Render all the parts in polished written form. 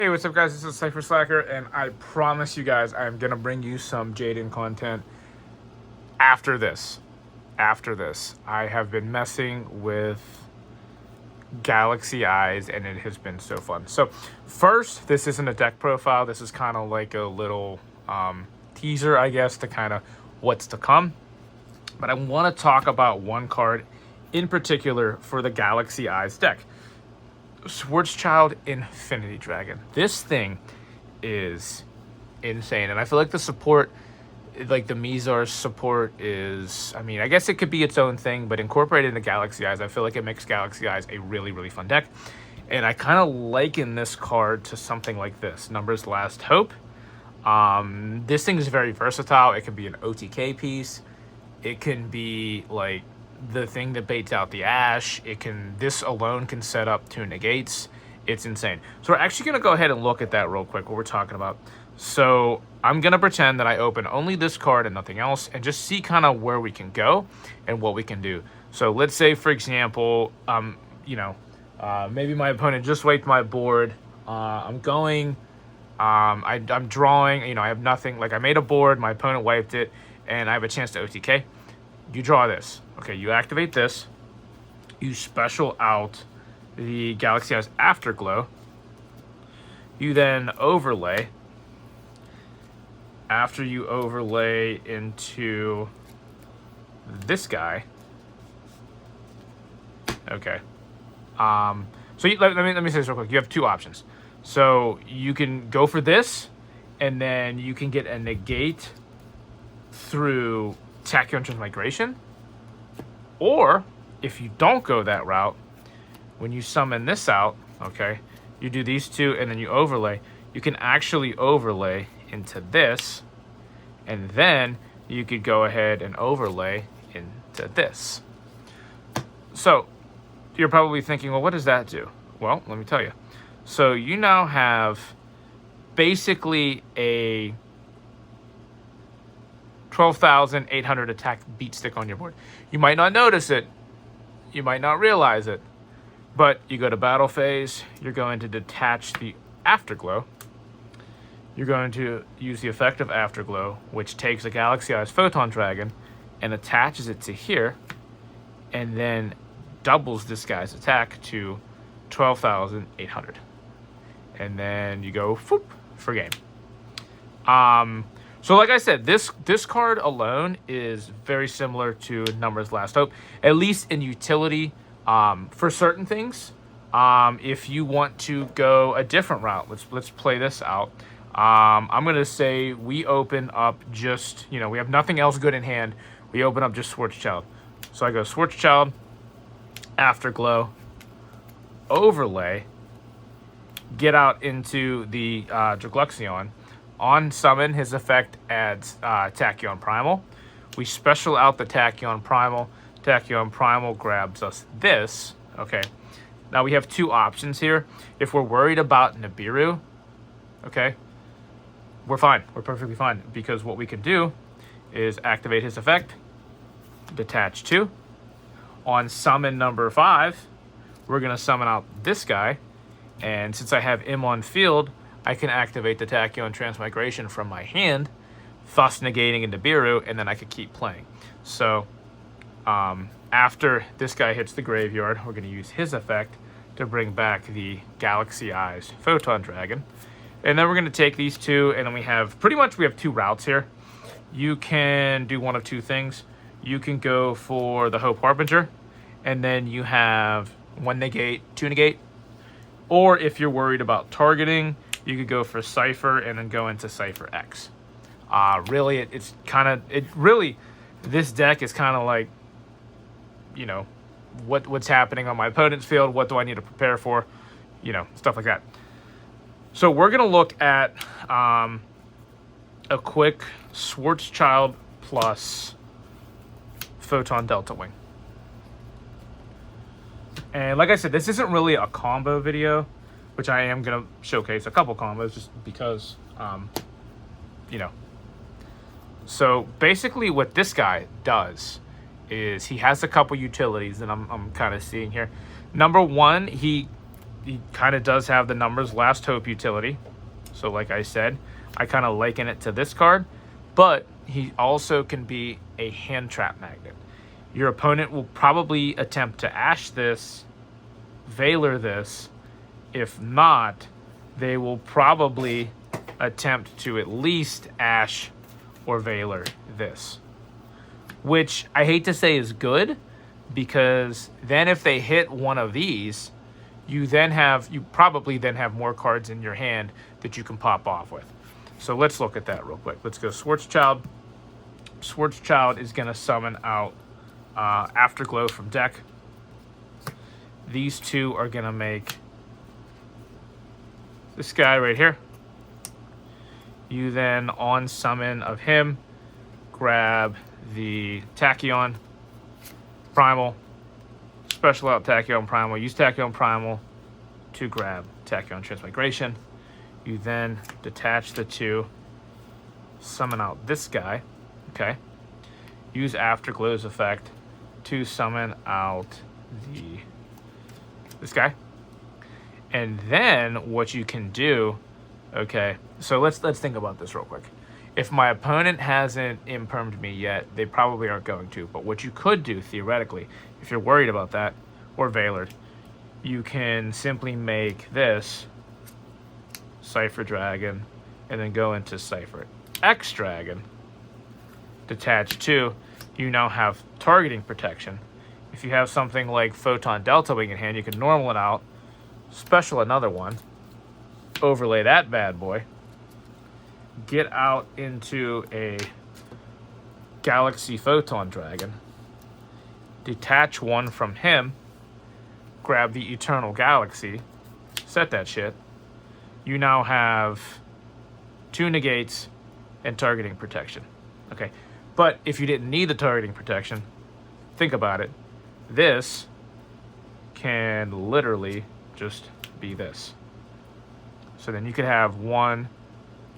Hey, what's up guys, this is Cypher Slacker, and I promise you guys I'm gonna bring you some Jaden content after this. I have been messing with Galaxy Eyes, and it has been so fun. So first, this isn't a deck profile, this is kind of like a little teaser, I guess, to kind of what's to come. But I want to talk about one card in particular for the Galaxy Eyes deck. Schwarzschild Infinity Dragon. This thing is insane, and I feel like the support, like the Mizar support, is, I mean, I guess it could be its own thing, but incorporated into Galaxy Eyes, I feel like it makes Galaxy Eyes a really fun deck. And I kind of liken this card to something like this, Numbers Last Hope. This thing is very versatile. It can be an OTK piece. It can be like the thing that baits out the Ash. This alone can set up 2 negates. It's insane. So we're actually going to go ahead and look at that real quick, what we're talking about. So I'm going to pretend that I open only this card and nothing else, and just see kind of where we can go and what we can do. So let's say, for example, maybe my opponent just wiped my board. I'm drawing, I have nothing. Like, I made a board, my opponent wiped it, and I have a chance to OTK. You draw this. Okay, you activate this. You special out the Galaxy Eyes Afterglow. You then overlay. After you overlay into this guy. Okay. Let me say this real quick. You have 2 options. So you can go for this, and then you can get a negate through Tachyon Transmigration. Or if you don't go that route, when you summon this out, okay, you do these 2 and then you overlay. You can actually overlay into this, and then you could go ahead and overlay into this. So you're probably thinking, well, what does that do? Well, let me tell you. So you now have basically a 12,800 attack beat stick on your board. You might not notice it, you might not realize it, but you go to battle phase, you're going to detach the Afterglow. You're going to use the effect of Afterglow, which takes a Galaxy Eyes Photon Dragon and attaches it to here, and then doubles this guy's attack to 12,800. And then you go whoop, for game. So like I said, this card alone is very similar to Numbers Last Hope, at least in utility for certain things. If you want to go a different route, let's play this out. I'm going to say we open up just, we have nothing else good in hand. We open up just Schwarzschild. So I go Schwarzschild, Afterglow, overlay, get out into the Dragluxion. On summon, his effect adds Tachyon Primal. We special out the Tachyon Primal. Tachyon Primal grabs us this. Okay. Now we have 2 options here. If we're worried about Nibiru, okay, we're fine. We're perfectly fine. Because what we can do is activate his effect, detach 2. On summon number 5, we're going to summon out this guy. And since I have him on field, I can activate the Tachyon Transmigration from my hand, thus negating into Nibiru, and then I could keep playing. So after this guy hits the graveyard, we're going to use his effect to bring back the Galaxy Eyes Photon Dragon. And then we're going to take these 2, and then we have 2 routes here. You can do one of 2 things. You can go for the Hope Harbinger, and then you have 1 negate, 2 negate. Or if you're worried about targeting, you could go for Cypher and then go into Cypher X. Really, this deck is kind of like, what's happening on my opponent's field, what do I need to prepare for, stuff like that. So we're going to look at a quick Schwarzschild plus Photon Delta Wing. And like I said, this isn't really a combo video, which I am going to showcase a couple combos just because, So basically what this guy does is he has a couple utilities that I'm kind of seeing here. Number 1, he he kind of does have the numbers Last Hope utility. So like I said, I kind of liken it to this card, but he also can be a hand trap magnet. Your opponent will probably attempt to Ash this, Valor this. If not, they will probably attempt to at least Ash or Valor this. Which I hate to say is good, because then if they hit one of these, you probably then have more cards in your hand that you can pop off with. So let's look at that real quick. Let's go Schwarzschild. Schwarzschild is going to summon out Afterglow from deck. These two are going to make this guy right here. You then, on summon of him, grab the Tachyon Primal, special out Tachyon Primal, use Tachyon Primal to grab Tachyon Transmigration. You then detach the two, summon out this guy, okay? Use Afterglow's effect to summon out this guy. And then what you can do, okay, so let's think about this real quick. If my opponent hasn't impermed me yet, they probably aren't going to. But what you could do, theoretically, if you're worried about that, or Valor, you can simply make this Cypher Dragon, and then go into Cypher X Dragon. Detach two, you now have targeting protection. If you have something like Photon Delta Wing in hand, you can normal it out, special another one, overlay that bad boy, get out into a Galaxy Photon Dragon, detach one from him, grab the Eternal Galaxy, set that shit. You now have two negates and targeting protection. Okay, but if you didn't need the targeting protection, think about it. This can literally just be this. So then you could have one,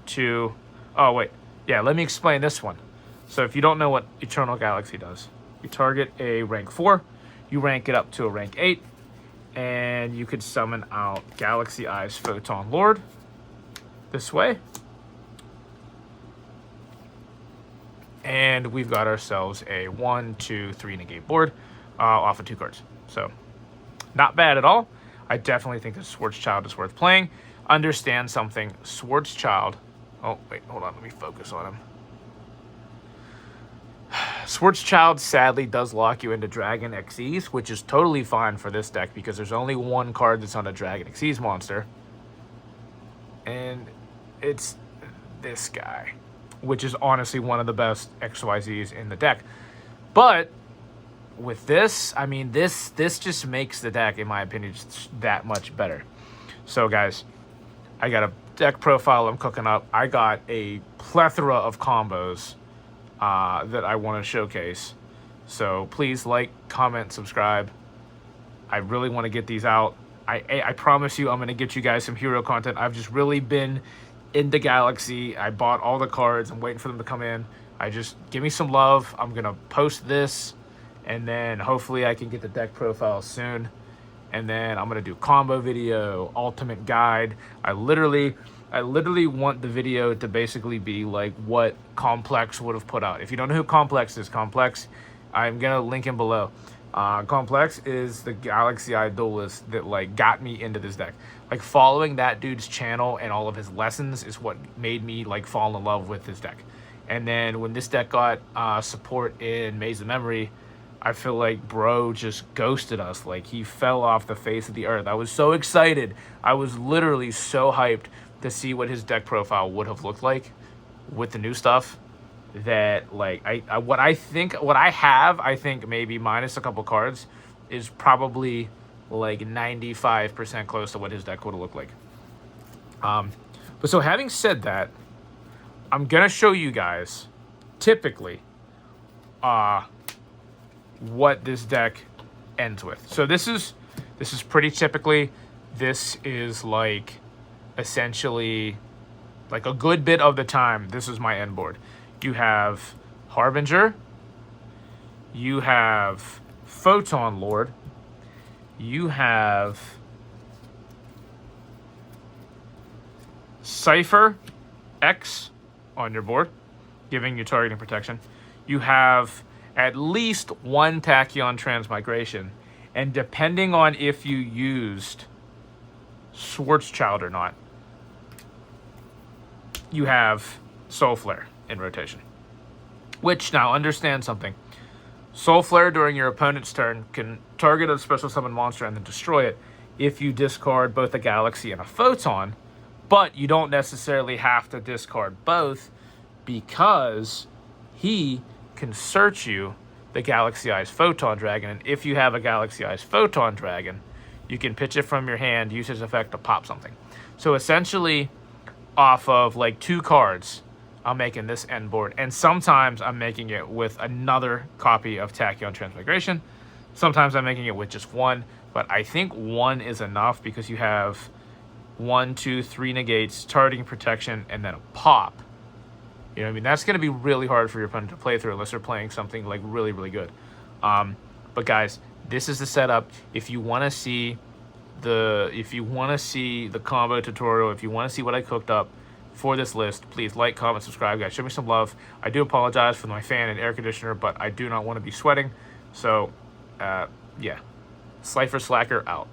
two, oh wait, yeah, let me explain this one. So if you don't know what Eternal Galaxy does, you target a rank 4, you rank it up to a rank 8, and you could summon out Galaxy Eyes Photon Lord this way. And we've got ourselves a 1, 2, 3 negate board off of 2 cards. So not bad at all. I definitely think that Schwarzschild is worth playing. Understand something, Schwarzschild. Oh, wait, hold on. Let me focus on him. Schwarzschild sadly does lock you into Dragon Xyz, which is totally fine for this deck because there's only one card that's on a Dragon Xyz monster. And it's this guy, which is honestly one of the best XYZs in the deck. But with this, I mean, this just makes the deck, in my opinion, just that much better. So, guys, I got a deck profile I'm cooking up. I got a plethora of combos that I want to showcase. So please like, comment, subscribe. I really want to get these out. I promise you I'm going to get you guys some hero content. I've just really been into Galaxy. I bought all the cards. I'm waiting for them to come in. Give me some love. I'm going to post this, and then hopefully I can get the deck profile soon. And then I'm going to do combo video, ultimate guide. I literally want the video to basically be like what Complex would have put out. If you don't know who Complex is, I'm going to link him below. Complex is the Galaxy Eye duelist that like got me into this deck. Like following that dude's channel and all of his lessons is what made me like fall in love with this deck. And then when this deck got support in Maze of Memory, I feel like bro just ghosted us. Like he fell off the face of the earth. I was so excited. I was literally so hyped to see what his deck profile would have looked like with the new stuff, that like what I think maybe minus a couple cards is probably like 95% close to what his deck would have looked like. But so having said that, I'm gonna show you guys typically what this deck ends with. So this is pretty typically, this is like essentially like a good bit of the time this is my end board. You have Harbinger, you have Photon Lord, you have Cypher X on your board, giving you targeting protection. You have at least one Tachyon transmigration, and depending on if you used Schwarzschild or not, you have Soul Flare in rotation. Which, now understand something. Soul Flare during your opponent's turn can target a special summon monster and then destroy it if you discard both a Galaxy and a Photon, but you don't necessarily have to discard both because he can search you the Galaxy Eyes Photon Dragon, and if you have a Galaxy Eyes Photon Dragon, you can pitch it from your hand, use his effect to pop something. So essentially, off of like 2 cards, I'm making this end board, and sometimes I'm making it with another copy of Tachyon Transmigration. Sometimes I'm making it with just 1, but I think 1 is enough because you have 1, 2, 3 negates, targeting protection, and then a pop. You know what I mean? That's going to be really hard for your opponent to play through unless they're playing something like really, really good. But guys, this is the setup. If you want to see the combo tutorial, if you want to see what I cooked up for this list, please like, comment, subscribe, guys. Show me some love. I do apologize for my fan and air conditioner, but I do not want to be sweating. So, yeah. Slifer Slacker out.